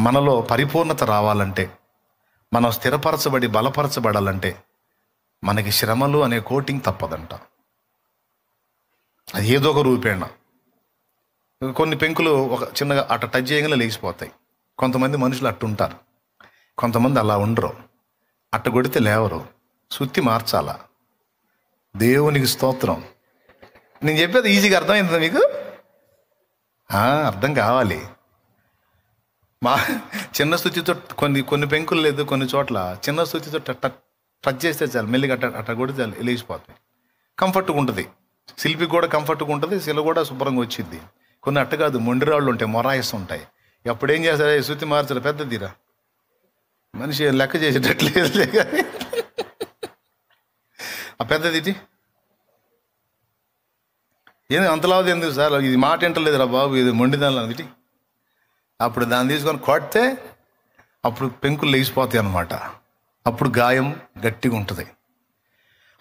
మనలో పరిపూర్ణత రావాలంటే, మనం స్థిరపరచబడి బలపరచబడాలంటే మనకి శ్రమలు అనే కోటింగ్ తప్పదంట. అది ఏదో ఒక రూపేణ. కొన్ని పెంకులు ఒక చిన్నగా అట్ట టచ్ చేయగానే లేచిపోతాయి. కొంతమంది మనుషులు అట్టుంటారు, కొంతమంది అలా ఉండరు. అట్ట కొడితే లేవరు, సుత్తి మార్చాలా. దేవునికి స్తోత్రం. నేను చెప్పేది ఈజీగా అర్థమైందా మీకు? అర్థం కావాలి. మా చిన్న స్థుతితో కొన్ని పెంకులు లేదు, కొన్ని చోట్ల చిన్న స్థుతితో టచ్ చేస్తే చాలు, మెల్లిగా అట్ట కొడితే చాలు లేచిపోతాయి. కంఫర్ట్గా ఉంటుంది, శిల్పి కూడా కంఫర్ట్గా ఉంటుంది, శిల కూడా శుభ్రంగా వచ్చింది. కొన్ని అట్ట కాదు, మొండిరాళ్ళు ఉంటాయి, మొరాయిస్ ఉంటాయి. ఎప్పుడేం చేస్తారు, శుద్ధి మార్చారు, పెద్దదిరా మనిషి లెక్క చేసేటట్లేదు కానీ ఆ పెద్దది ఏంది అంతలాది ఎందుకు సార్, ఇది మాట వింటలేదురా బాబు, ఇది మొండిదాని ఇది. అప్పుడు దాన్ని తీసుకొని కొడితే అప్పుడు పెంకులు లేచిపోతాయి అన్నమాట. అప్పుడు గాయం గట్టిగా ఉంటుంది.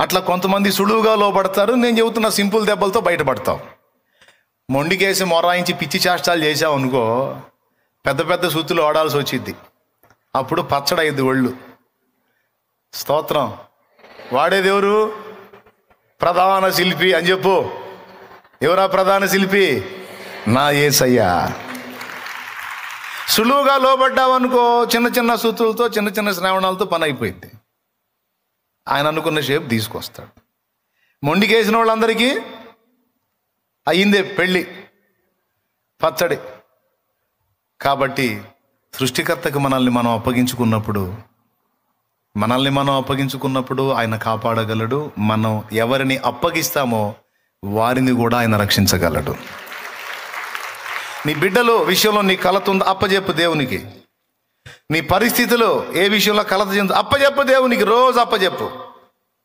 అట్లా కొంతమంది సులువుగా లోపడతారు. నేను చెబుతున్న సింపుల్ దెబ్బలతో బయటపడతావు. మొండికేసి మొరాయించి పిచ్చి చేష్టాలు చేసావు అనుకో, పెద్ద పెద్ద సుత్తులు ఆడాల్సి వచ్చింది. అప్పుడు పచ్చడైద్ది ఒళ్ళు. స్తోత్రం. వాడేదెవరు? ప్రధాన శిల్పి అని చెప్పు. ఎవరా ప్రధాన శిల్పి? నా యేసయ్యా. సులువుగా లోబడ్డావనుకో, చిన్న చిన్న సూతులతో చిన్న చిన్న శ్రావణాలతో పని అయిపోయింది. ఆయన అనుకున్న షేప్ తీసుకొస్తాడు. మొండికేసిన వాళ్ళందరికీ అయ్యిందే పెళ్ళి, పచ్చడి. కాబట్టి సృష్టికర్తకు మనల్ని మనం అప్పగించుకున్నప్పుడు ఆయన కాపాడగలడు. మనం ఎవరిని అప్పగిస్తామో వారిని కూడా ఆయన రక్షించగలడు. నీ బిడ్డలు విషయంలో నీ కలత ఉందో అప్పజెప్పు దేవునికి. నీ పరిస్థితిలో ఏ విషయంలో కలత చెందో అప్పజెప్పు దేవునికి. రోజు అప్పజెప్పు,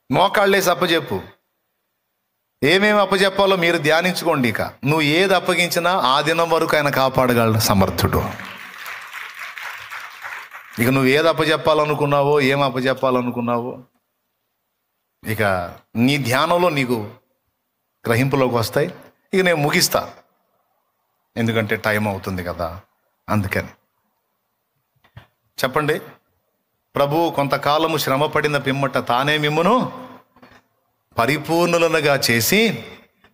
మోకాళ్ళేసి అప్పజెప్పు. ఏమేమి అప్పజెప్పాలో మీరు ధ్యానించుకోండి. ఇక నువ్వు ఏది అప్పగించినా ఆ దినం వరకు ఆయన కాపాడగలడు, సమర్థుడు. ఇక నువ్వు ఏది అప్పజెప్పాలనుకున్నావో, ఏం అప్పజెప్పాలనుకున్నావో ఇక నీ ధ్యానంలో నీకు గ్రహింపులోకి వస్తాయి. ఇక నేను ముగిస్తా, ఎందుకంటే టైం అవుతుంది కదా. అందుకని చెప్పండి. ప్రభువు కొంతకాలము శ్రమ పడిన పిమ్మట తానే మిమ్మును పరిపూర్ణులనుగా చేసి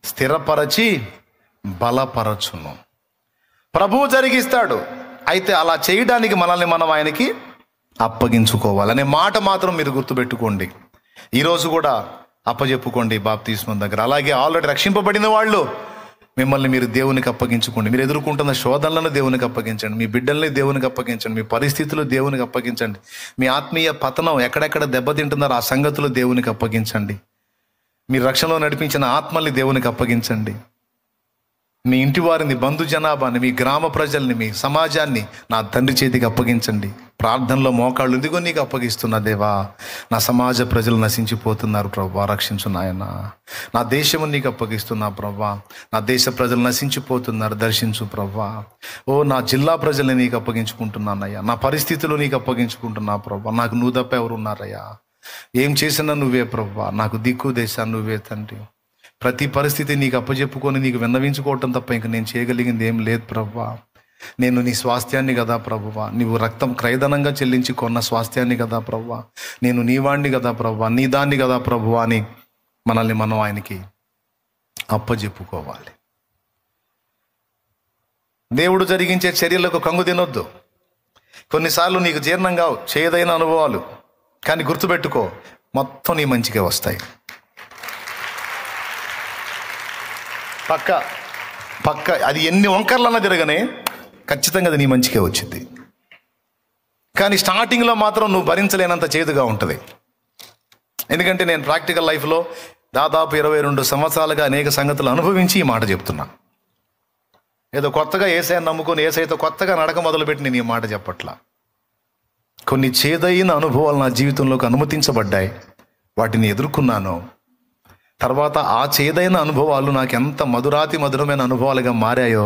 స్థిరపరచి బలపరచును. ప్రభువు జరిగిస్తాడు. అయితే అలా చేయడానికి మనల్ని మనం ఆయనకి అప్పగించుకోవాలనే మాట మాత్రం మీరు గుర్తుపెట్టుకోండి. ఈరోజు కూడా అప్పచెప్పుకోండి బాప్తిస్మం దగ్గర. అలాగే ఆల్రెడీ రక్షింపబడిన వాళ్ళు మిమ్మల్ని మీరు దేవునికి అప్పగించుకోండి. మీరు ఎదుర్కొంటున్న శోధనలను దేవునికి అప్పగించండి. మీ బిడ్డల్ని దేవునికి అప్పగించండి. మీ పరిస్థితులు దేవునికి అప్పగించండి. మీ ఆత్మీయ పతనం ఎక్కడెక్కడ దెబ్బతింటున్నారో ఆ సంగతులు దేవునికి అప్పగించండి. మీ రక్షణలో నడిపించిన ఆత్మల్ని దేవునికి అప్పగించండి. మీ ఇంటి వారిని, బంధు జనాభాని, మీ గ్రామ ప్రజల్ని, మీ సమాజాన్ని నా తండ్రి చేతికి అప్పగించండి. ప్రార్థనలో మోకాళ్ళు ఇదిగో నీకు అప్పగిస్తున్నా దేవా. నా సమాజ ప్రజలు నశించిపోతున్నారు ప్రభువా, రక్షించు నాయనా. నా దేశము నీకు అప్పగిస్తున్నా ప్రభువా. నా దేశ ప్రజలు నశించిపోతున్నారు, దర్శించు ప్రభువా. ఓ నా జిల్లా ప్రజల్ని నీకు అప్పగించుకుంటున్నానయ్యా. నా పరిస్థితులు నీకు అప్పగించుకుంటున్నా ప్రభువా. నాకు నువ్వు తప్ప ఎవరున్నారయ్యా? ఏం చేసినా నువ్వే ప్రభువా. నాకు దిక్కు దేశాన్ని నువ్వే తండ్రి. ప్రతి పరిస్థితి నీకు అప్పచెప్పుకొని నీకు విన్నవించుకోవటం తప్ప ఇంక నేను చేయగలిగింది ఏం లేదు ప్రభువా. నేను నీ స్వాస్థ్యాన్ని కదా ప్రభువా. నీవు రక్తం క్రయధనంగా చెల్లించి కొన్న స్వాస్థ్యాన్ని కదా ప్రభువా. నేను నీ వాణ్ణి కదా ప్రభువా, నీ దాన్ని కదా ప్రభువా అని మనల్ని మనం ఆయనకి అప్పచెప్పుకోవాలి. దేవుడు జరిగించే చర్యలకు కంగు తినొద్దు. కొన్నిసార్లు నీకు జీర్ణం కావు, చేదైన అనుభవాలు, కానీ గుర్తుపెట్టుకో మొత్తం నీ మంచిగా వస్తాయి. పక్క అది ఎన్ని వంకర్లన్నా తిరగనే ఖచ్చితంగా అది నీ మంచిగా వచ్చింది. కానీ స్టార్టింగ్లో మాత్రం నువ్వు భరించలేనంత చేదుగా ఉంటుంది. ఎందుకంటే నేను ప్రాక్టికల్ లైఫ్లో దాదాపు 22 సంవత్సరాలుగా అనేక సంగతులు అనుభవించి ఈ మాట చెప్తున్నా. ఏదో కొత్తగా యేసయ్యను నమ్ముకొని యేసయ్యతో కొత్తగా నడక మొదలుపెట్టి నేను ఈ మాట చెప్పట్లా. కొన్ని చేదైన అనుభవాలు నా జీవితంలోకి అనుమతించబడ్డాయి, వాటిని ఎదుర్కొన్నాను. తర్వాత ఆ చేదైన అనుభవాలు నాకు ఎంత మధురమైన అనుభవాలుగా మారాయో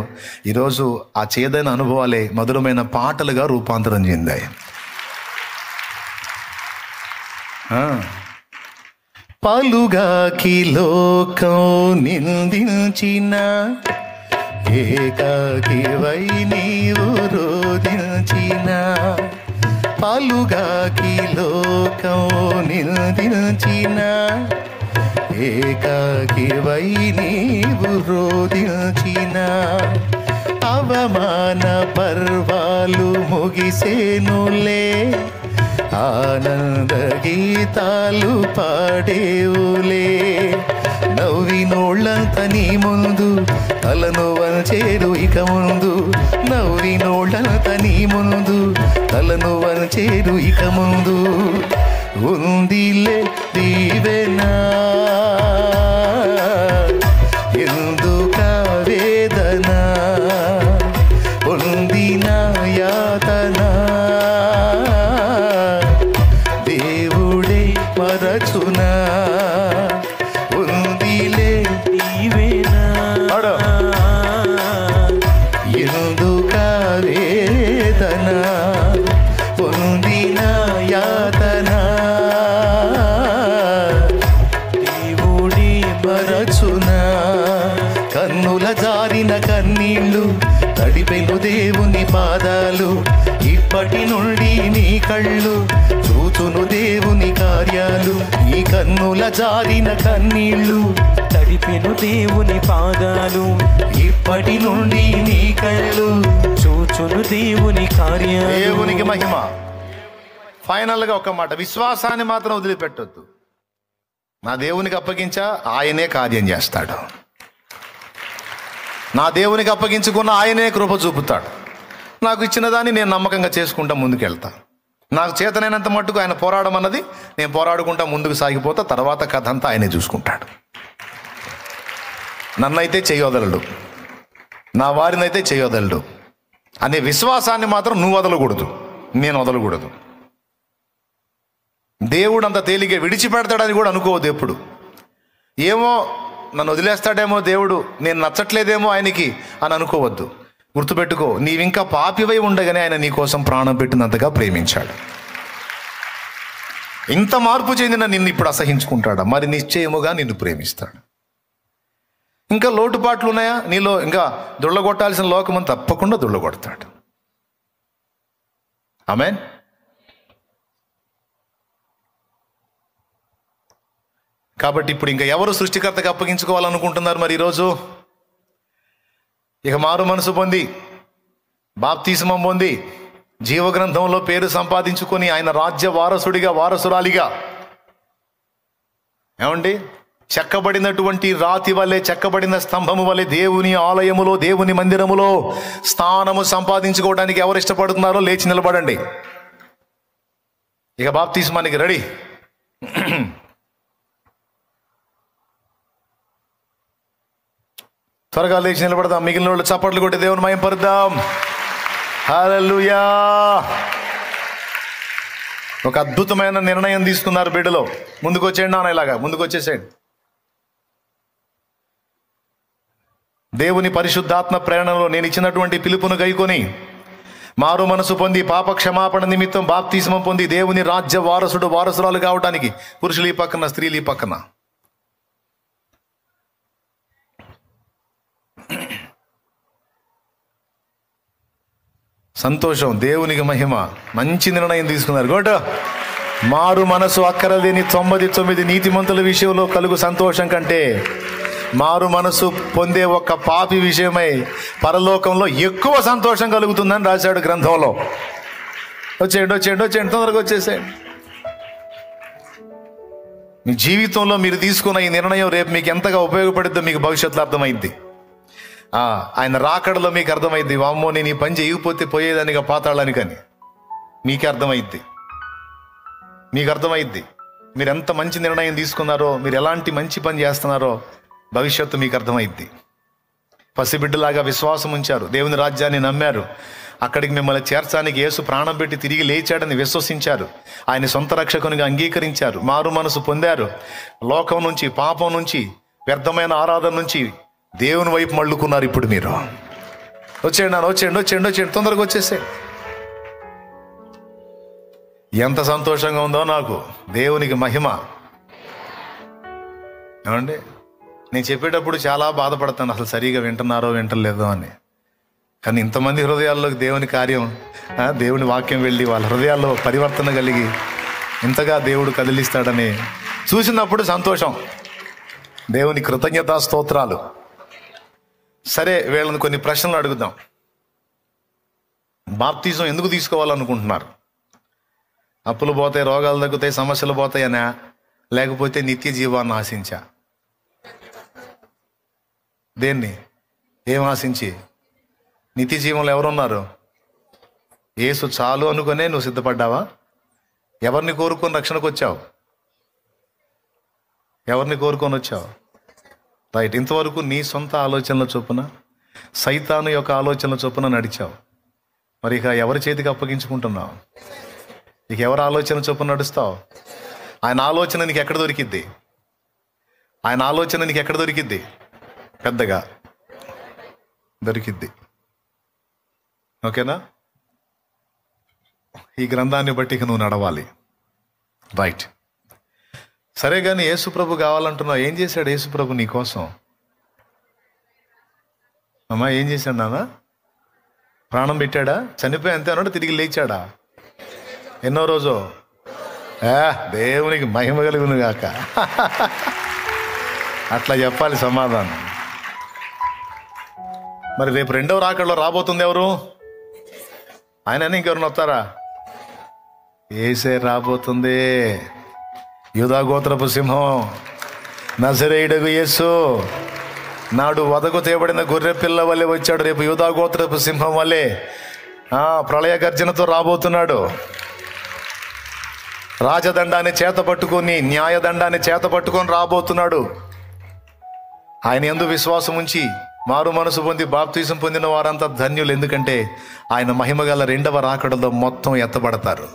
ఈరోజు ఆ చేదైన అనుభవాలే మధురమైన పాటలుగా రూపాంతరం చెందాయి. పలుగాకి లోకం నిందించిన ఏకాకివై నీవు రోదించిన పాలుగాకి లోకం నిందించిన ఏకాకివై నీవు రోదించిన అవమాన పర్వాలు ముగిసేనులే, ఆనంద గీతాలు పాడేవులే. నవ్వినోళ్ళంత నీ ముందు తలను వంచేరు ఇక ముందు, నవ్వినోళ్ళంత నీ ముందు తలను వంచేరు ఇక ముందు. ఉందిలే దీవెనా ఎందుక వేదన, పొందిన యాతన దేవుడే మరచునా. ఉందిలే దీవెనా ఎందుక వేదన, పొందిన యాతన దేవుడే మరచునా. కన్నుల జారిన కన్నీళ్ళు తడిపెను దేవుని పాదాలు, ఇప్పటి నుండి నీ కళ్ళు చూచును దేవుని కార్యాలు. ఈ కన్నుల జారిన కన్నీళ్ళు తడిపెను దేవుని పాదాలు, ఇప్పటి నుండి నీ కళ్ళు చూచును దేవుని కార్యాలు. దేవునికి మహిమ. ఫైనల్గా ఒక మాట, విశ్వాసాన్ని మాత్రం వదిలిపెట్టొద్దు. నా దేవునికి అప్పగించా, ఆయనే కార్యం చేస్తాడు. నా దేవునికి అప్పగించుకున్న ఆయనే కృప చూపుతాడు. నాకు ఇచ్చిన దాన్ని నేను నమ్మకంగా చేసుకుంటా ముందుకెళ్తా. నాకు చేతనైనంత మట్టుకు ఆయన పోరాడమన్నది నేను పోరాడుకుంటా ముందుకు సాగిపోతా. తర్వాత కథ అంతా ఆయనే చూసుకుంటాడు. నన్నైతే చేయొదలడు, నా వారినైతే చేయొదలడు అనే విశ్వాసాన్ని మాత్రం నువ్వు వదలకూడదు, నేను వదలకూడదు. దేవుడు అంత తేలిగే విడిచిపెడతాడని కూడా అనుకోవద్దు ఎప్పుడు. ఏమో నన్ను వదిలేస్తాడేమో దేవుడు, నేను నచ్చట్లేదేమో ఆయనకి అని అనుకోవద్దు. గుర్తుపెట్టుకో, నీవింకా పాపివై ఉండగానే ఆయన నీ కోసం ప్రాణం పెట్టినంతగా ప్రేమించాడు. ఇంత మార్పు చెందిన నిన్ను ఇప్పుడు అసహించుకుంటాడా? మరి నిశ్చయముగా నిన్ను ప్రేమిస్తాడు. ఇంకా లోటుపాట్లు ఉన్నాయా నీలో? ఇంకా దుళ్ళగొట్టాల్సిన లోకమని తప్పకుండా దుళ్ళగొడతాడు. ఆమేన్. కాబట్టి ఇప్పుడు ఇంకా ఎవరు సృష్టికర్తకు అప్పగించుకోవాలనుకుంటున్నారు మరి ఈరోజు? ఇక మారు మనసు పొంది, బాప్తిస్మం పొంది, జీవగ్రంథంలో పేరు సంపాదించుకొని ఆయన రాజ్య వారసుడిగా, వారసురాలిగా, ఏమండి, చెక్కబడినటువంటి రాతి వలె, చెక్కబడిన స్తంభము వలె దేవుని ఆలయములో, దేవుని మందిరములో స్థానము సంపాదించుకోవడానికి ఎవరు ఇష్టపడుతున్నారో లేచి నిలబడండి. ఇక బాప్తిస్మానికి రెడీ. త్వరగా లేచి నిలబడదాం. మిగిలిన వాళ్ళు చప్పట్లు కొట్టి దేవుని మహిమపరుద్దాం. హల్లెలూయా. ఒక అద్భుతమైన నిర్ణయం తీసుకున్నారు బిడ్డలో. ముందుకు వచ్చేయండి నాన్న, ఇలాగా ముందుకు వచ్చేసేయండి. దేవుని పరిశుద్ధాత్మ ప్రేరణలో నేను ఇచ్చినటువంటి పిలుపును గైకొని మారు మనసు పొంది పాప క్షమాపణ నిమిత్తం బాప్తిస్మం పొంది దేవుని రాజ్య వారసుడు, వారసురాలు కావడానికి పురుషులు ఈ పక్కన, స్త్రీలు ఈ పక్కన. సంతోషం, దేవునికి మహిమ. మంచి నిర్ణయం తీసుకున్నారు. గోట మారు మనసు అక్కరలేని 99 నీతిమంతుల విషయంలో కలుగు సంతోషం కంటే మారు మనసు పొందే ఒక పాపి విషయమై పరలోకంలో ఎక్కువ సంతోషం కలుగుతుందని రాశాడు గ్రంథంలో. వచ్చేయండి, వచ్చేయండి, వచ్చేయండి, తొందరగా వచ్చేసేయండి. మీ జీవితంలో మీరు తీసుకున్న ఈ నిర్ణయం రేపు మీకు ఎంతగా ఉపయోగపడుద్దో మీకు భవిష్యత్తులో అర్థమైంది. ఆయన రాకడలో మీకు అర్థమైద్ది. వామ్మో, నేను ఈ పని చేయకపోతే పోయేదానిగా పాతాళానికి అని మీకే అర్థమైద్ది. మీకు అర్థమైద్ది మీరు ఎంత మంచి నిర్ణయం తీసుకున్నారో, మీరు ఎలాంటి మంచి పని చేస్తున్నారో భవిష్యత్తు మీకు అర్థమైద్ది. పసిబిడ్డలాగా విశ్వాసం ఉంచారు, దేవుని రాజ్యాన్ని నమ్మారు, అక్కడికి మిమ్మల్ని చేర్చడానికి యేసు ప్రాణం పెట్టి తిరిగి లేచాడని విశ్వసించారు, ఆయన సొంత రక్షకునిగా అంగీకరించారు, మారు మనసు పొందారు, లోకం నుంచి, పాపం నుంచి, వ్యర్థమైన ఆరాధన నుంచి దేవుని వైపు మళ్ళుకున్నారు. ఇప్పుడు మీరు వచ్చేయండి, వచ్చేయండి, వచ్చేయండి, వచ్చేయండి, తొందరగా వచ్చేసే. ఎంత సంతోషంగా ఉందో నాకు. దేవునికి మహిమ. ఏమండి, నేను చెప్పేటప్పుడు చాలా బాధపడతాను, అసలు సరిగా వింటున్నారో వింటలేదో అని. కానీ ఇంతమంది హృదయాల్లోకి దేవుని కార్యం, దేవుని వాక్యం వెళ్ళి వాళ్ళ హృదయాల్లో పరివర్తన కలిగి ఇంతగా దేవుడు కదిలిస్తాడని చూసినప్పుడు సంతోషం. దేవుని కృతజ్ఞతా స్తోత్రాలు. సరే, వీళ్ళని కొన్ని ప్రశ్నలు అడుగుదాం. బాప్తిజం ఎందుకు తీసుకోవాలనుకుంటున్నారు? అప్పులు పోతాయి, రోగాలు తగ్గుతాయి, సమస్యలు పోతాయనా, లేకపోతే నిత్య జీవాన్ని ఆశించా? దేన్ని ఏం ఆశించి? నిత్య జీవంలో ఎవరున్నారు? యేసు చాలు అనుకునే నువ్వు సిద్ధపడ్డావా? ఎవరిని కోరుకొని రక్షణకు వచ్చావు? ఎవరిని కోరుకొని వచ్చావు? రైట్. ఇంతవరకు నీ సొంత ఆలోచనల చొప్పున, సైతాను యొక్క ఆలోచనల చొప్పున నడిచావు. మరి ఇక ఎవరి చేతికి అప్పగించుకుంటున్నావు? ఇక ఎవరి ఆలోచన చొప్పున నడుస్తావు? ఆయన ఆలోచన నీకు ఎక్కడ దొరికిద్ది? ఆయన ఆలోచన నీకు ఎక్కడ దొరికిద్ది? పెద్దగా దొరికిద్ది. ఓకేనా? ఈ గ్రంథాన్ని బట్టి ఇక నువ్వు నడవాలి. రైట్. సరే, కానీ యేసుప్రభు కావాలంటున్నావు. ఏం చేశాడు యేసుప్రభు నీ కోసం? అమ్మా, ఏం చేశాడు నాన్న? ప్రాణం పెట్టాడా? చనిపోయి అంతే అన్నాడు, తిరిగి లేచాడా? ఎన్నో రోజు? దేవునికి మహిమ కలుగును గాక. అట్లా చెప్పాలి సమాధానం. మరి రేపు రెండవ రాకడలో రాబోతుంది ఎవరు? ఆయన ఇంకెవరిని వస్తారా? యేసే రాబోతుంది. యూదా గోత్రపు సింహం, నజరేయుడగు యేసు నాడు వదకు తేబడిన గొర్రె పిల్ల వల్లే వచ్చాడు. రేపు యూదా గోత్రపు సింహం వల్లే ప్రళయ గర్జనతో రాబోతున్నాడు. రాజదండాన్ని చేత పట్టుకొని, న్యాయదండాన్ని చేత పట్టుకొని రాబోతున్నాడు. ఆయన యందు విశ్వాసం ఉంచి మారు మనసు పొంది బాప్తీసం పొందిన వారంతా ధన్యులు. ఎందుకంటే ఆయన మహిమగల రెండవ రాకడలో మొత్తం ఎత్తబడతారు.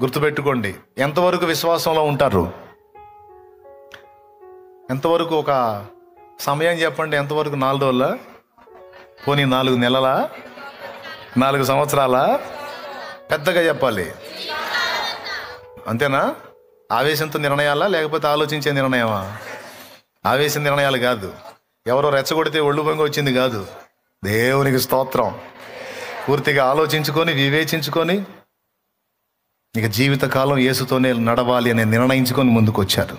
గుర్తుపెట్టుకోండి. ఎంతవరకు విశ్వాసంలో ఉంటారు? ఎంతవరకు? ఒక సమయం చెప్పండి. ఎంతవరకు? 4 రోజుల? పోనీ 4 నెలల? 4 సంవత్సరాల? పెద్దగా చెప్పాలి. అంతేనా? ఆవేశంతో నిర్ణయాలా, లేకపోతే ఆలోచించే నిర్ణయమా? ఆవేశ నిర్ణయాలు కాదు. ఎవరో రెచ్చగొడితే ఒళ్ళు పొంగి వచ్చింది కాదు. దేవునికి స్తోత్రం. పూర్తిగా ఆలోచించుకొని, వివేచించుకొని, ఇక జీవితకాలం యేసుతోనే నడవాలి అని నిర్ణయించుకొని ముందుకు వచ్చారు.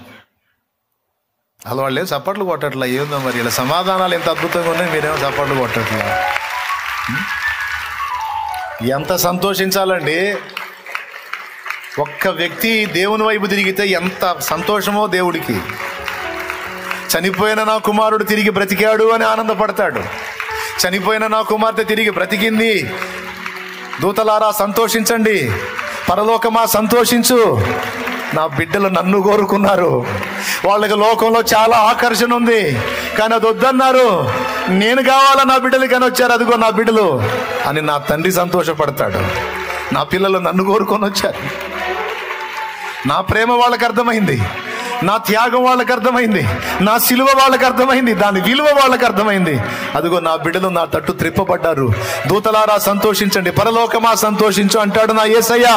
అలా వాళ్ళే చప్పట్లు కొట్టట్లా. ఏందో మరి ఇలా సమాధానాలు ఎంత అద్భుతంగా ఉన్నాయి, మీరేమో చప్పట్లు కొట్టట్లా. ఎంత సంతోషించాలండి. ఒక్క వ్యక్తి దేవుని వైపు తిరిగితే ఎంత సంతోషమో దేవుడికి. చనిపోయిన నా కుమారుడు తిరిగి బ్రతికాడు అని ఆనందపడతాడు. చనిపోయిన నా కుమార్తె తిరిగి బ్రతికింది. దూతలారా సంతోషించండి, పరలోకమా సంతోషించు, నా బిడ్డలు నన్ను కోరుకున్నారు. వాళ్ళకి లోకంలో చాలా ఆకర్షణ ఉంది, కానీ అది వద్దన్నారు. నేను కావాలా నా బిడ్డలు, కానీ వచ్చారు, అదిగో నా బిడ్డలు అని నా తండ్రి సంతోషపడతాడు. నా పిల్లలు నన్ను కోరుకొని వచ్చారు. నా ప్రేమ వాళ్ళకి అర్థమైంది, నా త్యాగం వాళ్ళకి అర్థమైంది, నా సిలువ వాళ్ళకి అర్థమైంది, దాని విలువ వాళ్ళకి అర్థమైంది. అదిగో నా బిడ్డలు నా తట్టు త్రిప్పబడ్డారు. దూతలారా సంతోషించండి, పరలోకమా సంతోషించు అంటాడు నా యేసయ్య.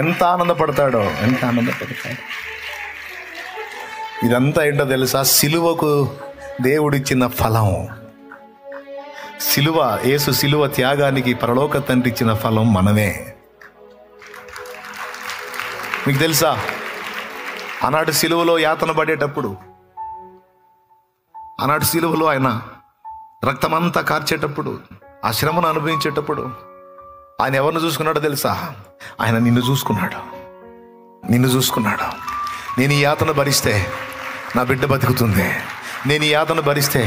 ఎంత ఆనందపడతాడో, ఎంత ఆనందపడతాడు. ఇదంతా ఏంటో తెలుసా? సిలువకు దేవుడిచ్చిన ఫలం. సిలువ, యేసు సిలువ త్యాగానికి పరలోక తండ్రి ఇచ్చిన ఫలం మనమే. మీకు తెలుసా, ఆనాడు సిలువలో యాతన పడేటప్పుడు, ఆనాడు సిలువలో ఆయన రక్తమంతా కార్చేటప్పుడు, ఆ శ్రమను అనుభవించేటప్పుడు ఆయన ఎవరిని చూసుకున్నాడో తెలుసా? ఆయన నిన్ను చూసుకున్నాడు. నిన్ను చూసుకున్నాడు. నేను ఈ యాతన భరిస్తే నా బిడ్డ బతుకుతుంది, నేను ఈ యాతన భరిస్తే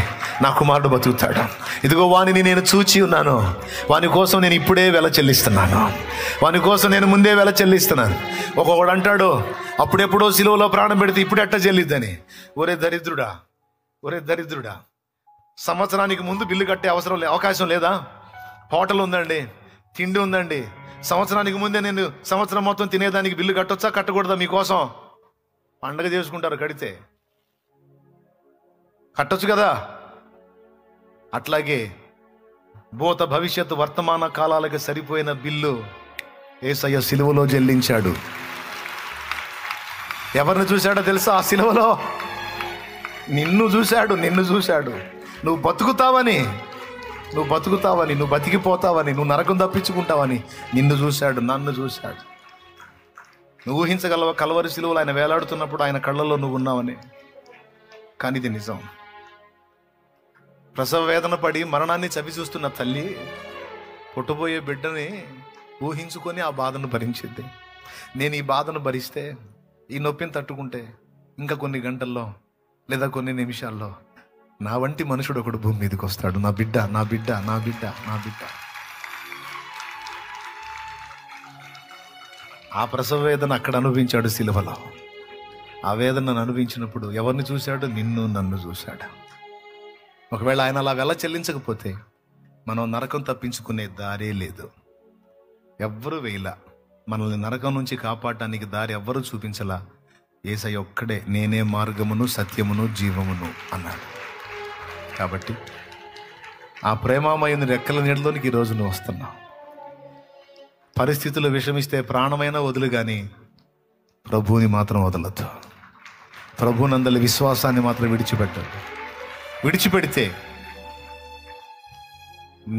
నా కుమారుడు బతుకుతాడు. ఇదిగో వానిని నేను చూచి ఉన్నాను, వాని కోసం నేను ఇప్పుడే వెల చెల్లిస్తున్నాను, వాని కోసం నేను ముందే వెల చెల్లిస్తున్నాను. ఒక్కొక్కడు అంటాడు, అప్పుడెప్పుడో సిలువలో ప్రాణం పెడితే ఇప్పుడు ఎట్ట చెల్లిద్దని. ఒరే దరిద్రుడా, ఒరే దరిద్రుడా, సంవత్సరానికి ముందు బిల్లు కట్టే అవకాశం లేదా? హోటల్ ఉందండి, తిండి ఉందండి, సంవత్సరానికి ముందే నేను సంవత్సరం మొత్తం తినేదానికి బిల్లు కట్టొచ్చా, కట్టకూడదా? మీకోసం పండగ చేసుకుంటారు, కడితే కట్టొచ్చు కదా. అట్లాగే భూత భవిష్యత్తు వర్తమాన కాలాలకు సరిపోయిన బిల్లు యేసయ్య సిలువలో చెల్లించాడు. ఎవరిని చూశాడో తెలుసా? ఆ సిలువలో నిన్ను చూశాడు. నువ్వు బతుకుతావని, నువ్వు బతికిపోతావని, నువ్వు నరకం తప్పించుకుంటావని నిన్ను చూశాడు, నన్ను చూశాడు. నువ్వు ఊహించగలవా? కల్వరి సిలువలో ఆయన వేలాడుతున్నప్పుడు ఆయన కళ్ళల్లో నువ్వు ఉన్నావని. కానీ ఇది నిజం. ప్రసవ వేదన పడి మరణాన్ని చవి చూస్తున్న తల్లి పుట్టబోయే బిడ్డని ఊహించుకొని ఆ బాధను భరించింది. నేను ఈ బాధను భరిస్తే, ఈ నొప్పిని తట్టుకుంటే ఇంకా కొన్ని గంటల్లో లేదా కొన్ని నిమిషాల్లో నా వంటి మనుషుడు ఒకడు భూమి మీదకి వస్తాడు. నా బిడ్డ. ఆ ప్రసవ వేదన అక్కడ అనుభవించాడు సిలువలో. ఆ వేదనను అనుభవించినప్పుడు ఎవరిని చూశాడు? నన్ను చూశాడు. ఒకవేళ ఆయన అలా వెల చెల్లించకపోతే మనం నరకం తప్పించుకునే దారే లేదు. ఎవ్వరూ వేయలా. మనల్ని నరకం నుంచి కాపాడటానికి దారి ఎవ్వరూ చూపించలా. యేసయ్య ఒక్కడే, నేనే మార్గమును సత్యమును జీవమును అన్నాడు. కాబట్టి ఆ ప్రేమామయుని రెక్కల నీడలోనికి ఈరోజు నువ్వు వస్తున్నావు. పరిస్థితులు విషమిస్తే ప్రాణమైనా వదులు, కానీ ప్రభువుని మాత్రం వదలద్దు. ప్రభువునందలి విశ్వాసాన్ని మాత్రం విడిచిపెట్టద్దు. విడిచిపెడితే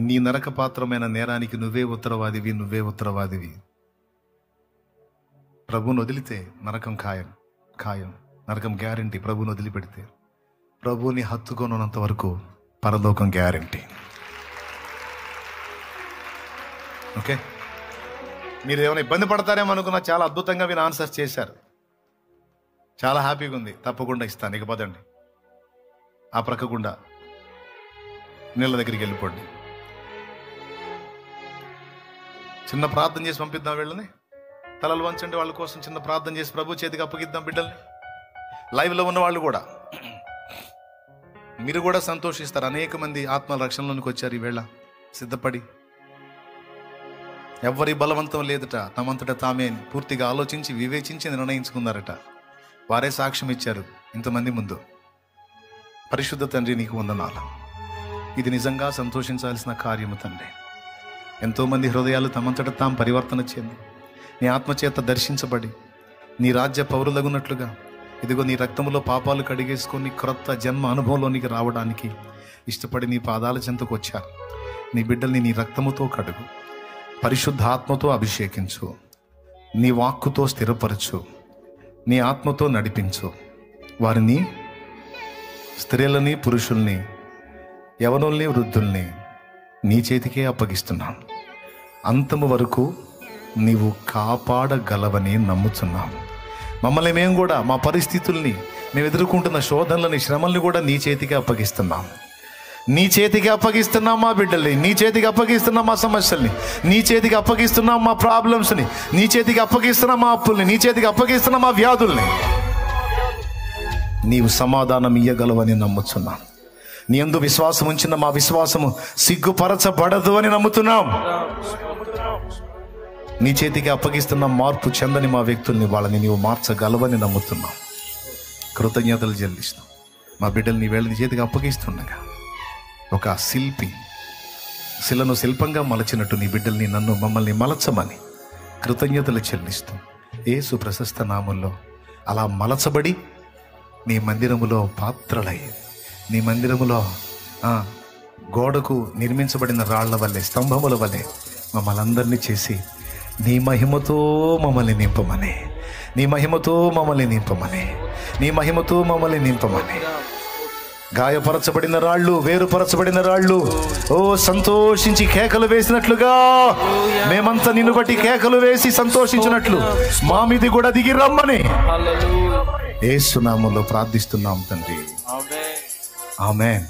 నీ నరక పాత్రమైన నేరానికి నువ్వే ఉత్తరవాదివి. ప్రభువుని వదిలితే నరకం ఖాయం, నరకం గ్యారంటీ. ప్రభువుని వదిలిపెడితే, ప్రభువుని హత్తుకొనంత వరకు పరలోకం గ్యారంటీ. ఓకే, మీరు ఏమైనా ఇబ్బంది పడతారేమో అనుకున్నా, చాలా అద్భుతంగా మీరు ఆన్సర్స్ చేశారు. చాలా హ్యాపీగా ఉంది. తప్పకుండా ఇస్తాను. ఇక పదండి, ఆ ప్రక్కకుండా నీళ్ళ దగ్గరికి వెళ్ళిపోండి. చిన్న ప్రార్థన చేసి పంపిద్దాం వీళ్ళని. తలలు వంచండి. వాళ్ళ కోసం చిన్న ప్రార్థన చేసి ప్రభు చేతికి అప్పగిద్దాం బిడ్డల్ని. లైవ్లో ఉన్న వాళ్ళు కూడా, మీరు కూడా సంతోషిస్తారు. అనేక మంది ఆత్మ రక్షణలోనికి వచ్చారు ఈవేళ సిద్ధపడి. ఎవరి బలవంతం లేదట, తమంతట తామే పూర్తిగా ఆలోచించి వివేచించి నిర్ణయించుకున్నారట. వారే సాక్ష్యం ఇచ్చారు ఇంతమంది ముందు. పరిశుద్ధ తండ్రి, నీకు వందనాలు. ఇది నిజంగా సంతోషించాల్సిన కార్యము తండ్రి. ఎంతోమంది హృదయాలు తమంతట తాము పరివర్తన చెంది నీ ఆత్మచేత దర్శించబడి నీ రాజ్య పౌరులగున్నట్లుగా ఇదిగో నీ రక్తములో పాపాలు కడిగేసుకొని క్రొత్త జన్మ అనుభవంలోనికి రావడానికి ఇష్టపడి నీ పాదాల చెంతకు వచ్చారు. నీ బిడ్డల్ని నీ రక్తముతో కడుగు, పరిశుద్ధ ఆత్మతో అభిషేకించు, నీ వాక్కుతో స్థిరపరచు, నీ ఆత్మతో నడిపించు. వారిని, స్త్రీలని, పురుషుల్ని, యవనుల్ని, వృద్ధుల్ని నీ చేతికే అప్పగిస్తున్నాం. అంతము వరకు నీవు కాపాడగలవని నమ్ముతున్నాం. మమ్మల్ని మేము కూడా, మా పరిస్థితుల్ని, మేము ఎదుర్కొంటున్న శోధనలని, శ్రమల్ని కూడా నీ చేతికి అప్పగిస్తున్నాం. నీ చేతికి అప్పగిస్తున్నాం మా బిడ్డల్ని, నీ చేతికి అప్పగిస్తున్నాం మా సమస్యల్ని, నీ చేతికి అప్పగిస్తున్నాం మా ప్రాబ్లమ్స్ని, నీ చేతికి అప్పగిస్తున్నాం మా అప్పుల్ని, నీ చేతికి అప్పగిస్తున్నాం మా వ్యాధుల్ని. నీవు సమాధానం ఇయ్యగలవని నమ్ముతున్నాం. నీ యందు విశ్వాసం ఉంచిన మా విశ్వాసము సిగ్గుపరచబడదు అని నమ్ముతున్నాం. నీ చేతికి అప్పగిస్తున్న మార్పు చెందని మా వ్యక్తుల్ని, వాళ్ళని నీవు మార్చగలవని నమ్ముతున్నాం. కృతజ్ఞతలు చెల్లిస్తాం. మా బిడ్డలు నీ వేళ నీ చేతికి అప్పగిస్తుండగా ఒక శిల్పి శిలను శిల్పంగా మలచినట్టు నీ బిడ్డల్ని, నన్ను, మమ్మల్ని మలచమని కృతజ్ఞతలు చెల్లిస్తాం. యేసు ప్రశస్త నామంలో అలా మలచబడి నీ మందిరములో పాత్రలై, నీ మందిరములో గోడకు నిర్మించబడిన రాళ్ల వల్లే, స్తంభముల వల్లే మమ్మల్ని అందరినీ చేసి నీ మహిమతో మమ్మల్ని నింపమని, నీ మహిమతో మమ్మల్ని నింపమని, నీ మహిమతో మమ్మల్ని నింపమని. గాయపరచబడిన రాళ్ళు, వేరుపరచబడిన రాళ్ళు ఓ సంతోషించి కేకలు వేసినట్లుగా మేమంతా నిన్ను బట్టి కేకలు వేసి సంతోషించినట్లు మా మీది కూడా దిగి రమ్మని యేసు నామములో ప్రార్థిస్తున్నాం తండ్రి. ఆమేన్.